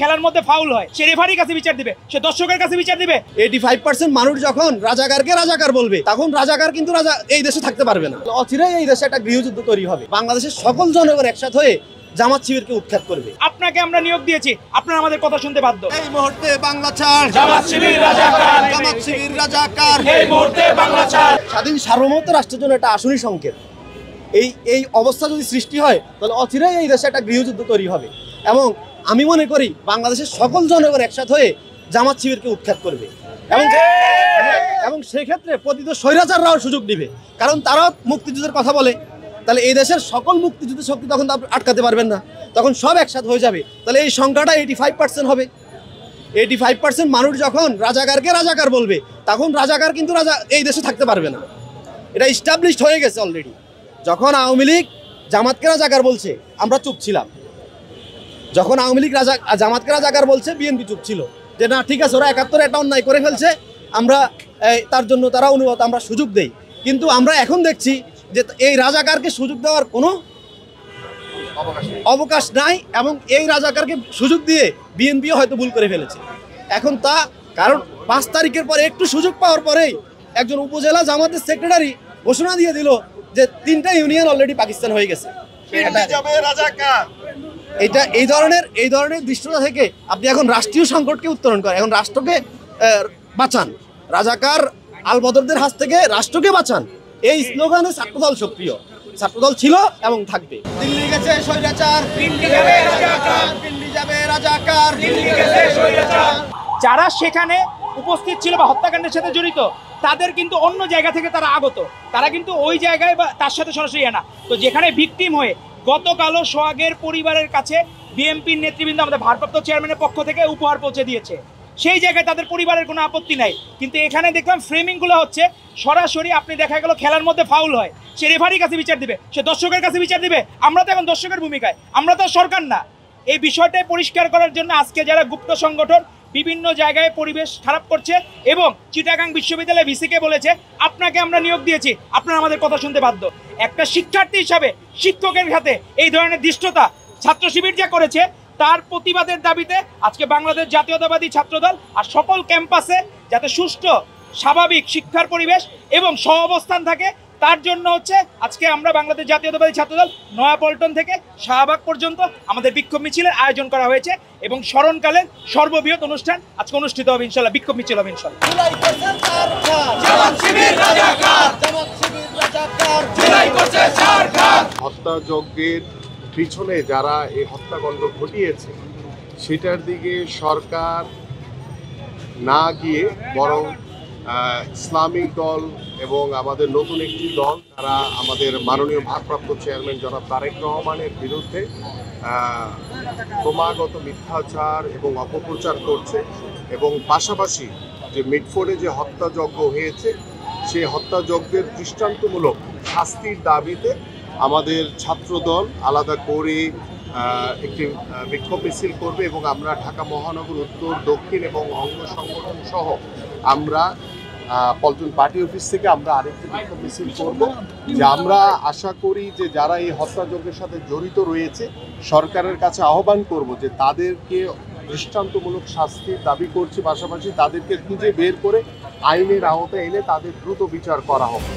খেলার মধ্যে ফাউল হয়, সে রেফারির কাছে বিচার দিবে, সে দর্শকের কাছে বিচার দিবে। 85% মানুষ যখন রাজাকারকে রাজাকার বলবে, তখন রাজাকার কিন্তু এই দেশে থাকতে পারবে না। অচিরেই এই দেশে একটা গৃহযুদ্ধ তৈরি হবে। বাংলাদেশের সকল জনগণ একসাথে হয়ে জামাত শিবিরকে উৎখাত করবে। আপনাকে আমরা নিয়োগ দিয়েছি, আপনারা আমাদের কথা শুনতে বাধ্য। এই মুহূর্তে বাংলা ছাড়, জামাত শিবির রাজাকার, জামাত শিবির রাজাকার। এই মুহূর্তে বাংলা ছাড়। স্বাধীন সার্বভৌমত্ব রাষ্ট্রের জন্য একটা আসনি সংকেত। এই অবস্থা যদি সৃষ্টি হয়, তাহলে অচিরেই এই দেশে একটা গৃহযুদ্ধ তৈরি হবে। এবং আমি মনে করি বাংলাদেশের সকল জনগণ একসাথে হয়ে জামাত শিবিরকে উৎখাত করবে। এবং সেক্ষেত্রে প্রতিত স্বৈরাচাররাও সুযোগ দিবে, কারণ তারাও মুক্তিযুদ্ধের কথা বলে। তাহলে এই দেশের সকল মুক্তিযুদ্ধের শক্তি তখন আটকাতে পারবেন না, তখন সব একসাথে হয়ে যাবে। তাহলে এই সংখ্যাটা 85% হবে। 85% মানুষ যখন রাজাকারকে রাজাকার বলবে, তখন রাজাকার কিন্তু এই দেশে থাকতে পারবে না। এটা ইস্টাবলিশড হয়ে গেছে অলরেডি। যখন আওয়ামী লীগ জামাতকে রাজাকার বলছে, আমরা চুপ ছিলাম। যখন আওয়ামী লীগ জামাতকে রাজাকার বলছে, বিএনপি চুপ ছিল, যে না ঠিক আছে, ওরা 71 একটা অন্যায় করে ফেলছে, আমরা তার জন্য তারা অনুমত, আমরা সুযোগ দেই। কিন্তু আমরা এখন দেখছি যে এই রাজাকারকে সুযোগ দেওয়ার কোনো অবকাশ নাই, এবং এই রাজাকারকে সুযোগ দিয়ে বিএনপিও হয়তো ভুল করে ফেলেছে এখন তা। কারণ 5 তারিখের পরে একটু সুযোগ পাওয়ার পরেই একজন উপজেলা জামাতের সেক্রেটারি ঘোষণা দিয়ে দিল যে 3টা ইউনিয়ন অলরেডি পাকিস্তান হয়ে গেছে। এটা এই ধরনের দৃশ্যতা থেকে আপনি এখন রাষ্ট্রীয় সংকটকে উত্তরণ করেন, এখন রাষ্ট্রকে বাঁচান, রাজাকার আলবদরদের হাত থেকে রাষ্ট্রকে বাঁচান। এই স্লোগানে ছাত্রদল সক্রিয়, ছাত্রদল ছিল এবং থাকবে। দিল্লি গেছে স্বৈরাচার, দিল্লি যাবে রাজাকার, দিল্লি যাবে রাজাকার, দিল্লি গেছে স্বৈরাচার। যারা সেখানে উপস্থিত ছিল বা হত্যাকাণ্ডের সাথে জড়িত, তাদের কিন্তু অন্য জায়গা থেকে তারা আগত, তারা কিন্তু ওই জায়গায় বা তার সাথে সরাসরি না। তো যেখানে ভিকটিম হয়ে গতকালও সোহাগের পরিবারের কাছে বিএনপির নেতৃবৃন্দ আমাদের ভারপ্রাপ্ত চেয়ারম্যানের পক্ষ থেকে উপহার পৌঁছে দিয়েছে, সেই জায়গায় তাদের পরিবারের কোনো আপত্তি নাই। কিন্তু এখানে দেখলাম ফ্রেমিংগুলো হচ্ছে সরাসরি, আপনি দেখা গেল খেলার মধ্যে ফাউল হয়, সে রেফারির কাছে বিচার দিবে, সে দর্শকের কাছে বিচার দিবে। আমরা তো এখন দর্শকের ভূমিকায়, আমরা তো সরকার না। এই বিষয়টাই পরিষ্কার করার জন্য আজকে যারা গুপ্ত সংগঠন বিভিন্ন জায়গায় পরিবেশ খারাপ করছে এবং চিটাগাং বিশ্ববিদ্যালয় ভিসিকে বলেছে আপনাকে আমরা নিয়োগ দিয়েছি, আপনারা আমাদের কথা শুনতে বাধ্য। একটা শিক্ষার্থী হিসাবে শিক্ষকের হাতে এই ধরনের দৃষ্টতা ছাত্র শিবির যা করেছে, তার প্রতিবাদের দাবিতে আজকে বাংলাদেশ জাতীয়তাবাদী ছাত্রদল আর সকল ক্যাম্পাসে যাতে সুষ্ঠু স্বাভাবিক শিক্ষার পরিবেশ এবং সহাবস্থান থাকে, তার জন্য হচ্ছে আজকে আমরা বাংলাদেশ জাতীয়তাবাদী ছাত্রদল নয়াপল্টন থেকে শাহবাগ পর্যন্ত আমাদের বিক্ষোভ মিছিলের আয়োজন করা হয়েছে এবং স্মরণকালের সর্ববৃহৎ অনুষ্ঠান আজকে অনুষ্ঠিত হবে ইনশাল্লাহ, বিক্ষোভ মিছিল হবে ইনশাল্লাহ। হত্যাযজ্ঞের পিছনে যারা এই হত্যাকাণ্ড ঘটিয়েছে, সেটার দিকে সরকার না গিয়ে বরং ইসলামিক দল এবং আমাদের নতুন একটি দল, তারা আমাদের মাননীয় ভারপ্রাপ্ত চেয়ারম্যান জনাব তারেক রহমানের বিরুদ্ধে ক্রমাগত মিথ্যাচার এবং অপপ্রচার করছে। এবং পাশাপাশি যে মিটফোর্ডে যে হত্যাযজ্ঞ হয়েছে, সেই হত্যাযজ্ঞের দৃষ্টান্তমূলক শাস্তির দাবিতে আমাদের ছাত্রদল আলাদা করে একটি বিক্ষোভ মিছিল করবে এবং আমরা ঢাকা মহানগর উত্তর, দক্ষিণ এবং অঙ্গ সংগঠন সহ আমরা পল্টন পার্টি অফিস থেকে আমরা আরেকটি বিক্ষোভ মিছিল করব, যে আমরা আশা করি যে যারা এই হত্যাযজ্ঞের সাথে জড়িত রয়েছে, সরকারের কাছে আহ্বান করব যে তাদেরকে দৃষ্টান্তমূলক শাস্তির দাবি করছি, পাশাপাশি তাদেরকে খুঁজে বের করে আইনের আওতায় এনে তাদের দ্রুত বিচার করা হবে।